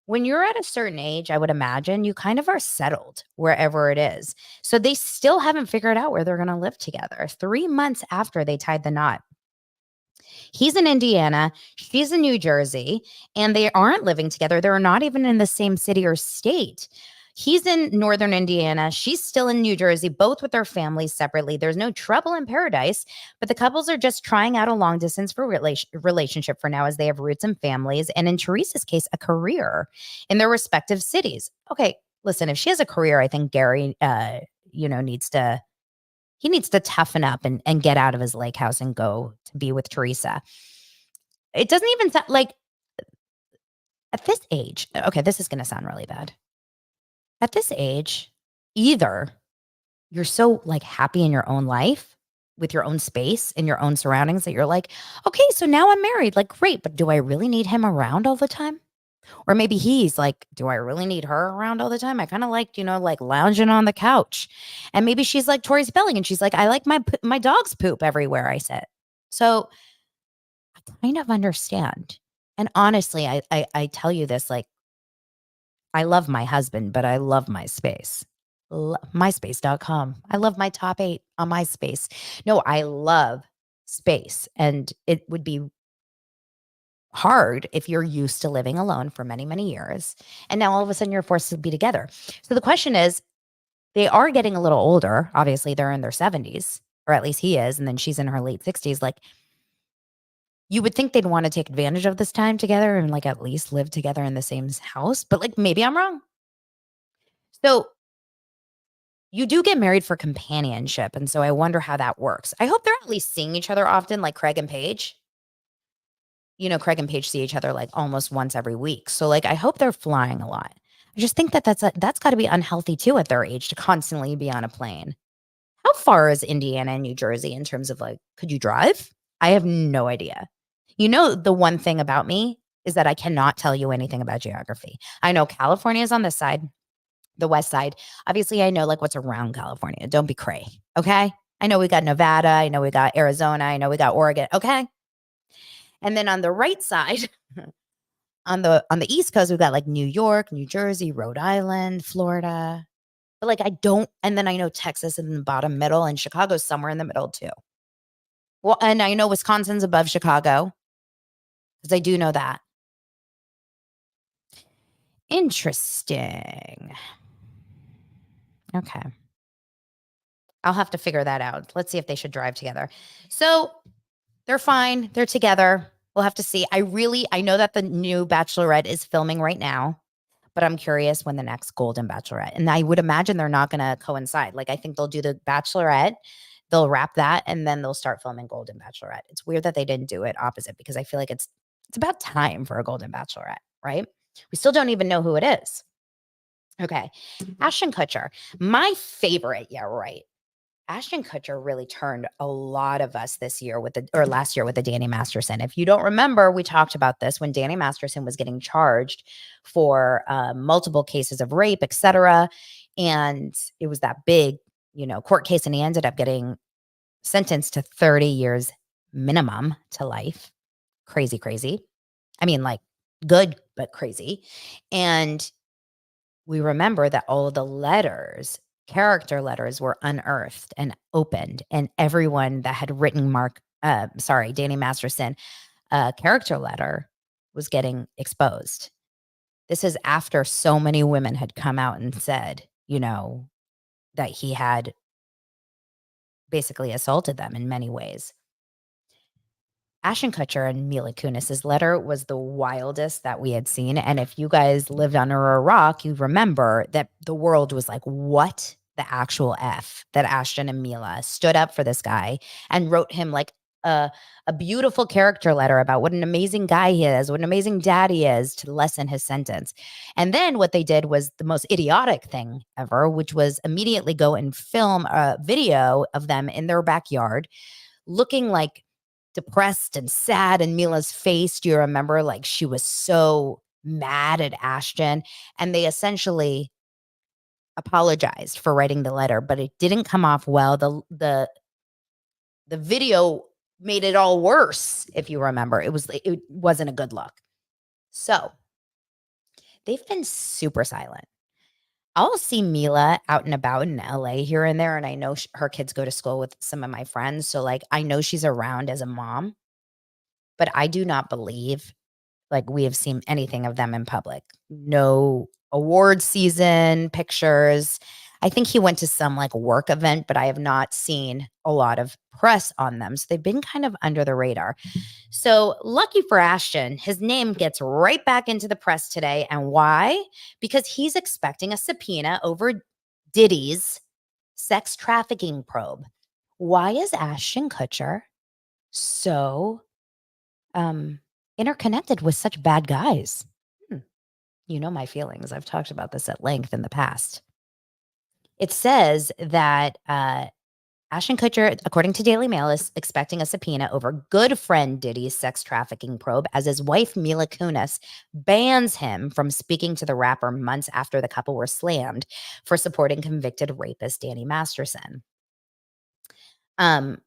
When you're at a certain age, I would imagine you kind of are settled wherever it is. So they still haven't figured out where they're going to live together 3 months after they tied the knot. He's in Indiana, she's in New Jersey, and they aren't living together. They're not even in the same city or state. He's in northern Indiana. She's still in New Jersey, both with their families separately. There's no trouble in paradise, but the couples are just trying out a long distance for relationship for now as they have roots and families. And in Teresa's case, a career in their respective cities. Okay, listen, if she has a career, I think Gary, needs to toughen up and get out of his lake house and go to be with Teresa. It doesn't even sound like at this age, okay, this is going to sound really bad. At this age, either you're so like happy in your own life with your own space and your own surroundings that you're like, okay, so now I'm married. Like, great, but do I really need him around all the time? Or maybe he's like, do I really need her around all the time? I kind of like, like lounging on the couch. And maybe she's like Tori Spelling and she's like, I like my dog's poop everywhere I sit. So I kind of understand. And honestly, I tell you this, like, I love my husband, but I love my space. MySpace.com. I love my top 8 on MySpace. No, I love space. And it would be hard if you're used to living alone for many, many years. And now all of a sudden you're forced to be together. So the question is, they are getting a little older. Obviously, they're in their 70s, or at least he is. And then she's in her late 60s. Like, you would think they'd want to take advantage of this time together and like at least live together in the same house. But like, maybe I'm wrong. So you do get married for companionship. And so I wonder how that works. I hope they're at least seeing each other often, like Craig and Paige. Craig and Paige see each other like almost once every week. So like, I hope they're flying a lot. I just think that's got to be unhealthy too at their age to constantly be on a plane. How far is Indiana and New Jersey in terms of like, could you drive? I have no idea. The one thing about me is that I cannot tell you anything about geography. I know California is on this side, the west side. Obviously, I know like what's around California. Don't be cray, okay? I know we got Nevada. I know we got Arizona. I know we got Oregon, okay? And then on the right side, on the East Coast, we've got like New York, New Jersey, Rhode Island, Florida. But like I don't, and then I know Texas in the bottom middle and Chicago's somewhere in the middle too. Well, and I know Wisconsin's above Chicago because I do know that. Interesting. Okay. I'll have to figure that out. Let's see if they should drive together. So they're fine. They're together. We'll have to see. I know that the new Bachelorette is filming right now, but I'm curious when the next Golden Bachelorette. And I would imagine they're not going to coincide. Like, I think they'll do the Bachelorette, they'll wrap that, and then they'll start filming Golden Bachelorette. It's weird that they didn't do it opposite because I feel like it's about time for a Golden Bachelorette, right? We still don't even know who it is. Okay. Ashton Kutcher, my favorite. Yeah, right. Ashton Kutcher really turned a lot of us last year with the Danny Masterson. If you don't remember, we talked about this when Danny Masterson was getting charged for multiple cases of rape, etc. And it was that big, court case, and he ended up getting sentenced to 30 years minimum to life. Crazy, crazy. I mean, like, good, but crazy. And we remember that all of the character letters were unearthed and opened, and everyone that had written Danny Masterson, character letter was getting exposed. This is after so many women had come out and said, that he had basically assaulted them in many ways. Ashton Kutcher and Mila Kunis's letter was the wildest that we had seen. And if you guys lived under a rock, you remember that the world was like, what the actual F that Ashton and Mila stood up for this guy and wrote him like a beautiful character letter about what an amazing guy he is, what an amazing dad he is, to lessen his sentence. And then what they did was the most idiotic thing ever, which was immediately go and film a video of them in their backyard looking like depressed and sad in Mila's face. Do you remember? Like, she was so mad at Ashton, and they essentially apologized for writing the letter, but it didn't come off well. The video made it all worse. If you remember, it wasn't a good look. So they've been super silent. I'll see Mila out and about in LA here and there. And I know her kids go to school with some of my friends. So like, I know she's around as a mom, but I do not believe like we have seen anything of them in public. No award season pictures. I think he went to some like work event, but I have not seen a lot of press on them. So they've been kind of under the radar. So lucky for Ashton, his name gets right back into the press today. And why? Because he's expecting a subpoena over Diddy's sex trafficking probe. Why is Ashton Kutcher so interconnected with such bad guys? You know my feelings. I've talked about this at length in the past. It says that Ashton Kutcher, according to Daily Mail, is expecting a subpoena over good friend Diddy's sex trafficking probe as his wife Mila Kunis bans him from speaking to the rapper months after the couple were slammed for supporting convicted rapist Danny Masterson. They've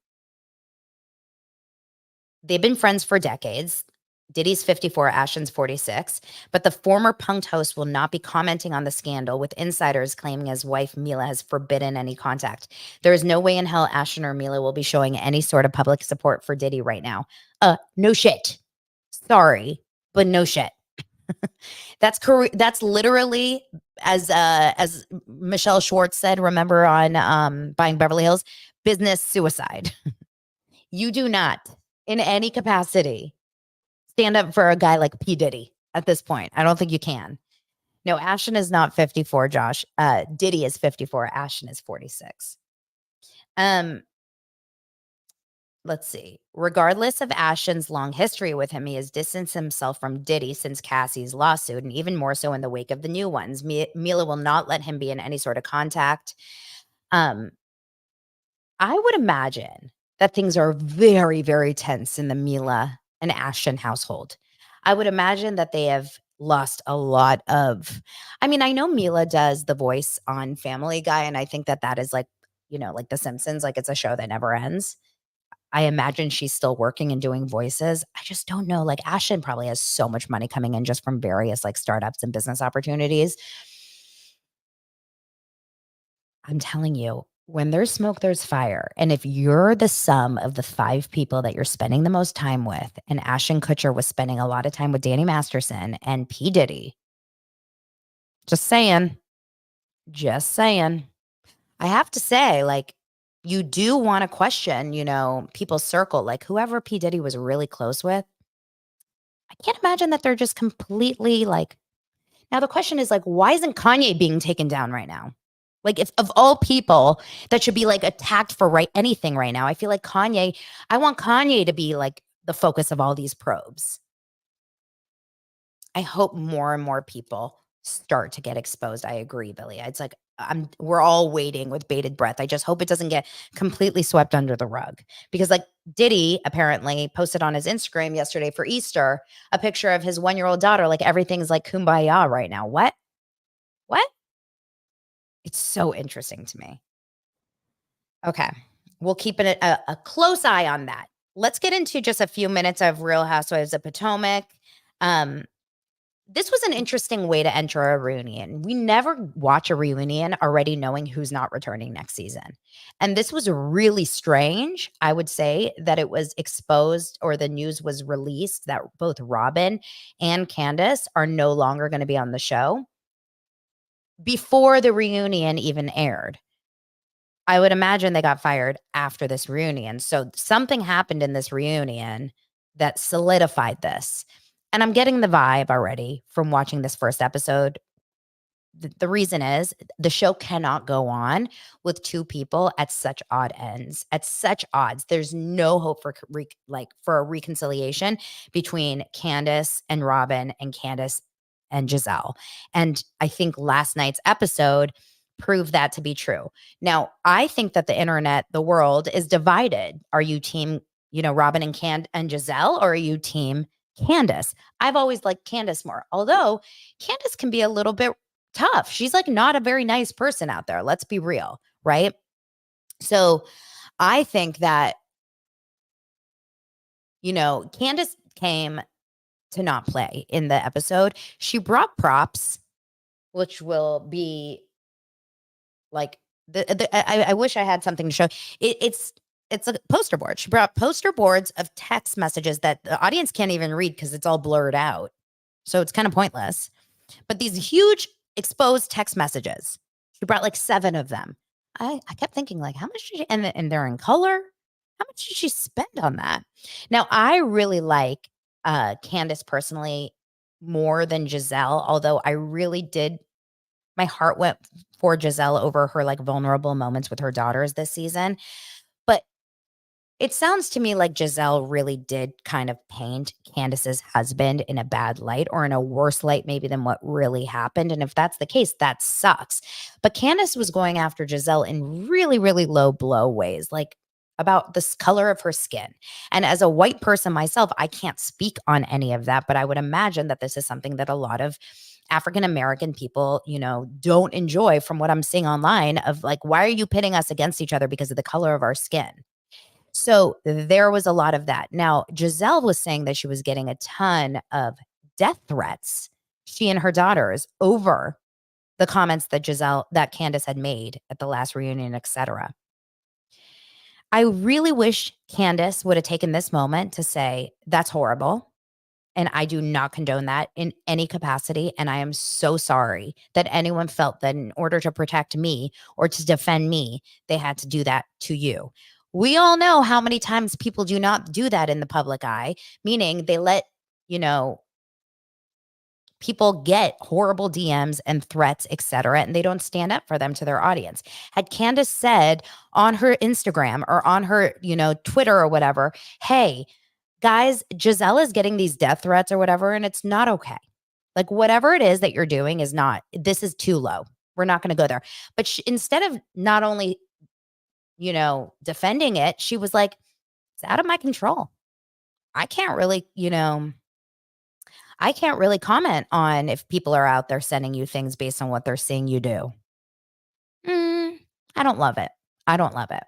been friends for decades. Diddy's 54, Ashton's 46, but the former Punk'd host will not be commenting on the scandal, with insiders claiming his wife Mila has forbidden any contact. There is no way in hell Ashton or Mila will be showing any sort of public support for Diddy right now. No shit. Sorry, but no shit. That's literally as Michelle Schwartz said, remember on Buying Beverly Hills, business suicide. You do not in any capacity stand up for a guy like P. Diddy at this point. I don't think you can. No, Ashton is not 54, Josh. Diddy is 54. Ashton is 46. Let's see. Regardless of Ashton's long history with him, he has distanced himself from Diddy since Cassie's lawsuit, and even more so in the wake of the new ones. Mila will not let him be in any sort of contact. I would imagine that things are very, very tense in the Mila and Ashton household. I would imagine that they have lost a lot of, I mean, I know Mila does the voice on Family Guy, and I think that that is like, like The Simpsons, like it's a show that never ends. I imagine she's still working and doing voices. I just don't know. Like Ashton probably has so much money coming in just from various like startups and business opportunities. I'm telling you, when there's smoke, there's fire. And if you're the sum of the 5 people that you're spending the most time with, and Ashton Kutcher was spending a lot of time with Danny Masterson and P. Diddy, just saying, I have to say, like, you do want to question, people's circle, like whoever P. Diddy was really close with. I can't imagine that they're just completely like, now the question is like, why isn't Kanye being taken down right now? Like if of all people that should be like attacked for anything right now, I feel like I want Kanye to be like the focus of all these probes. I hope more and more people start to get exposed. I agree, Billy. It's like we're all waiting with bated breath. I just hope it doesn't get completely swept under the rug, because like Diddy apparently posted on his Instagram yesterday for Easter a picture of his 1-year-old daughter. Like everything's like kumbaya right now. What? It's so interesting to me. Okay. We'll keep a close eye on that. Let's get into just a few minutes of Real Housewives of Potomac. This was an interesting way to enter a reunion. We never watch a reunion already knowing who's not returning next season. And this was really strange. I would say that it was exposed, or the news was released, that both Robin and Candace are no longer going to be on the show before the reunion even aired. I would imagine they got fired after this reunion. So something happened in this reunion that solidified this. And I'm getting the vibe already from watching this first episode. The reason is the show cannot go on with 2 people at such odd ends, at such odds. There's no hope for a reconciliation between Candace and Robin and Candace and Giselle. And I think last night's episode proved that to be true. Now, I think that the internet, the world is divided. Are you team, Robin and Giselle, or are you team Candace? I've always liked Candace more, although Candace can be a little bit tough. She's like not a very nice person out there. Let's be real, right? So I think that, Candace came to not play in the episode. She brought props, which will be like I wish I had something to show. It's a poster board. She brought poster boards of text messages that the audience can't even read because it's all blurred out. So it's kind of pointless. But these huge exposed text messages. She brought like 7 of them. I kept thinking, like, how much did she, and they're in color? How much did she spend on that? Now, I really like Candace personally more than Giselle, although I really did, my heart went for Giselle over her like vulnerable moments with her daughters this season. But it sounds to me like Giselle really did kind of paint Candace's husband in a bad light or in a worse light maybe than what really happened. And if that's the case, that sucks. But Candace was going after Giselle in really, really low blow ways, like about the color of her skin. And as a white person myself, I can't speak on any of that, but I would imagine that this is something that a lot of African American people, don't enjoy from what I'm seeing online of like, why are you pitting us against each other because of the color of our skin? So there was a lot of that. Now, Giselle was saying that she was getting a ton of death threats, she and her daughters, over the comments that Candace had made at the last reunion, etc. I really wish Candace would have taken this moment to say, that's horrible. And I do not condone that in any capacity. And I am so sorry that anyone felt that in order to protect me or to defend me, they had to do that to you. We all know how many times people do not do that in the public eye, meaning they let, people get horrible DMs and threats, etc., and they don't stand up for them to their audience. Had Candace said on her Instagram or on her, Twitter or whatever, hey, guys, Giselle is getting these death threats or whatever, and it's not okay. Like, whatever it is that you're doing this is too low. We're not going to go there. But instead of not only, defending it, she was like, it's out of my control. I can't really, comment on if people are out there sending you things based on what they're seeing you do. I don't love it. I don't love it.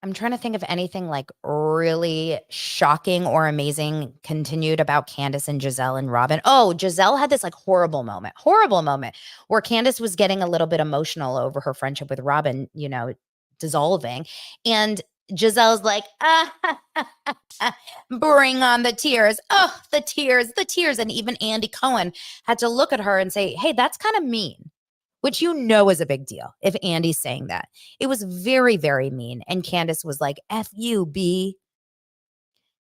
I'm trying to think of anything like really shocking or amazing continued about Candace and Giselle and Robin. Oh, Giselle had this like horrible moment where Candace was getting a little bit emotional over her friendship with Robin, dissolving. And Giselle's like, bring on the tears. Oh, the tears, the tears. And even Andy Cohen had to look at her and say, hey, that's kind of mean. Which is a big deal if Andy's saying that. It was very, very mean. And Candace was like, F you, B.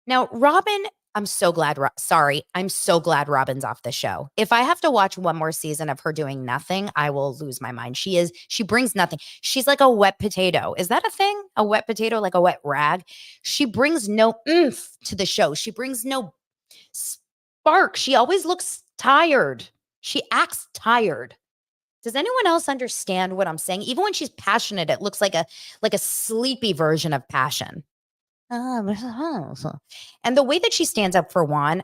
Now, Robin, I'm so glad Robin's off the show. If I have to watch one more season of her doing nothing, I will lose my mind. She brings nothing. She's like a wet potato. Is that a thing? A wet potato, like a wet rag? She brings no oomph to the show. She brings no spark. She always looks tired. She acts tired. Does anyone else understand what I'm saying? Even when she's passionate, it looks like a sleepy version of passion. And the way that she stands up for Juan,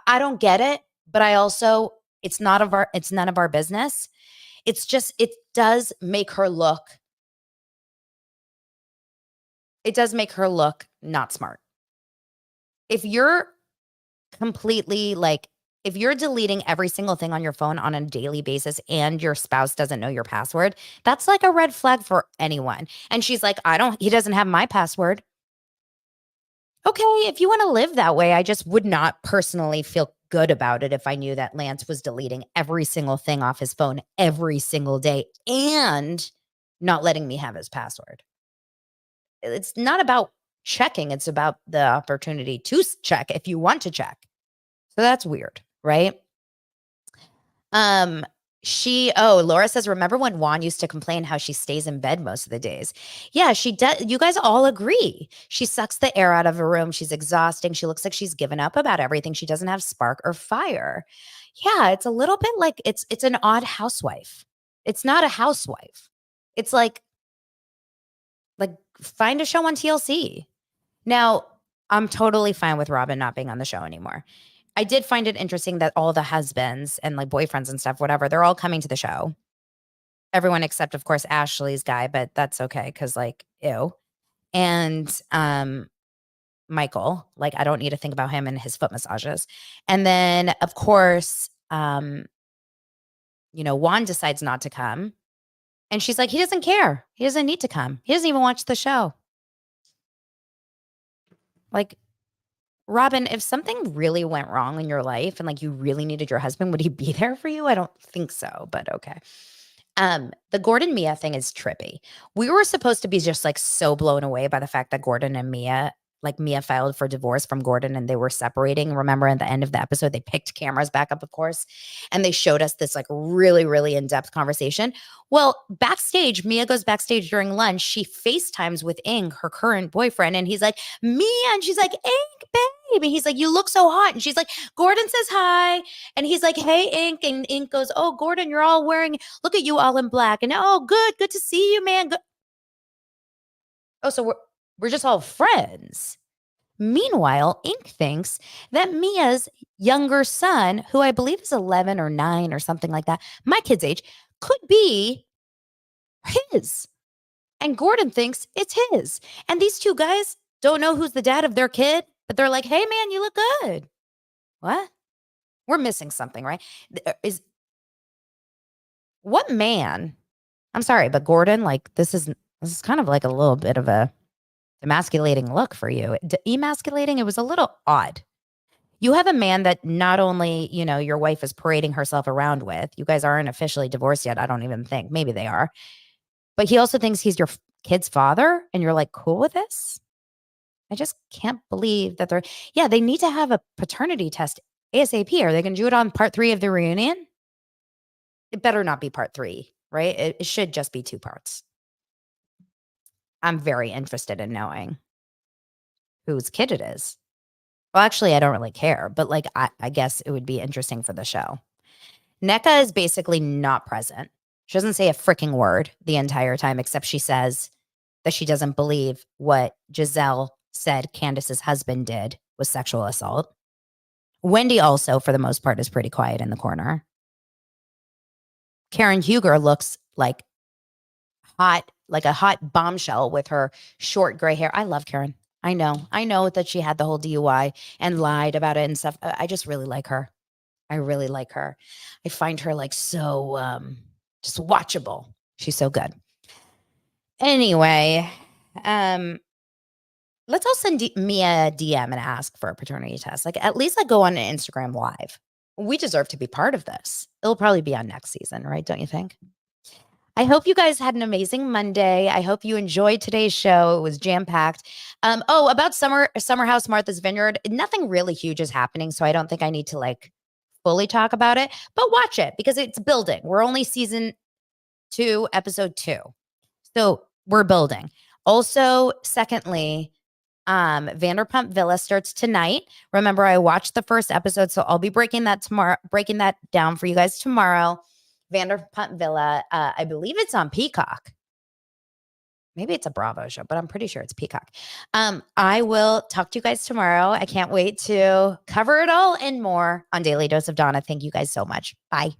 I don't get it, but I also, it's none of our business. It's just, it does make her look not smart. If you're completely like, if you're deleting every single thing on your phone on a daily basis and your spouse doesn't know your password, that's like a red flag for anyone. And she's like, he doesn't have my password. Okay, if you want to live that way, I just would not personally feel good about it if I knew that Lance was deleting every single thing off his phone every single day and not letting me have his password. It's not about checking. It's about the opportunity to check if you want to check. So that's weird, right? Laura says, remember when Juan used to complain how she stays in bed most of the days? Yeah, she does. You guys all agree. She sucks the air out of a room. She's exhausting. She looks like she's given up about everything. She doesn't have spark or fire. Yeah, it's a little bit like it's an odd housewife. It's not a housewife. It's like find a show on TLC. Now, I'm totally fine with Robin not being on the show anymore. I did find it interesting that all the husbands and like boyfriends and stuff, whatever, they're all coming to the show. Everyone except, of course, Ashley's guy, but that's okay because, like, ew. And Michael, like, I don't need to think about him and his foot massages. And then, of course, Juan decides not to come. And she's like, he doesn't care. He doesn't need to come. He doesn't even watch the show. Like, Robin, if something really went wrong in your life and like you really needed your husband, would he be there for you? I don't think so, but okay. The Gordon Mia thing is trippy. We were supposed to be just like so blown away by the fact that Gordon and Mia, like Mia filed for divorce from Gordon and they were separating. Remember at the end of the episode, they picked cameras back up, of course, and they showed us this like really, really in-depth conversation. Well, backstage, Mia goes backstage during lunch. She FaceTimes with Ink, her current boyfriend, and he's like, Mia, and she's like, Ink, babe. And he's like, you look so hot. And she's like, Gordon says hi. And he's like, hey, Ink. And Ink goes, oh, Gordon, you're all wearing, look at you all in black. And oh, good to see you, man. Good. Oh, so we're just all friends. Meanwhile, Ink thinks that Mia's younger son, who I believe is 11 or 9 or something like that, my kid's age, could be his. And Gordon thinks it's his. And these two guys don't know who's the dad of their kid, but they're like, hey, man, you look good. What? We're missing something, right? What man? I'm sorry, but Gordon, like, this is kind of like a little bit of a emasculating look for you. Emasculating, it was a little odd. You have a man that not only, your wife is parading herself around with, you guys aren't officially divorced yet, I don't even think. Maybe they are. But he also thinks he's your kid's father, and you're like, cool with this? I just can't believe that they need to have a paternity test ASAP. Are they going to do it on part 3 of the reunion? It better not be part 3, right? It should just be 2 parts. I'm very interested in knowing whose kid it is. Well, actually, I don't really care, but like, I guess it would be interesting for the show. Nneka is basically not present. She doesn't say a freaking word the entire time, except she says that she doesn't believe what Giselle said Candace's husband did was sexual assault. Wendy also, for the most part, is pretty quiet in the corner. Karen Huger looks like a hot bombshell with her short gray hair. I love Karen. I know that she had the whole DUI and lied about it and stuff. I just really like her. I really like her. I find her like so just watchable. She's so good. Anyway, let's all send Mia a DM and ask for a paternity test. Like, at least go on an Instagram live. We deserve to be part of this. It'll probably be on next season, right? Don't you think? I hope you guys had an amazing Monday. I hope you enjoyed today's show. It was jam-packed. About Summer House Martha's Vineyard, nothing really huge is happening, so I don't think I need to fully talk about it, but watch it because it's building. We're only season 2, episode 2. So we're building. Also, secondly, Vanderpump Villa starts tonight. Remember, I watched the first episode, so I'll be breaking that down for you guys tomorrow. Vanderpump Villa, I believe it's on Peacock. Maybe it's a Bravo show, but I'm pretty sure it's Peacock. I will talk to you guys tomorrow. I can't wait to cover it all and more on Daily Dose of Donna. Thank you guys so much. Bye.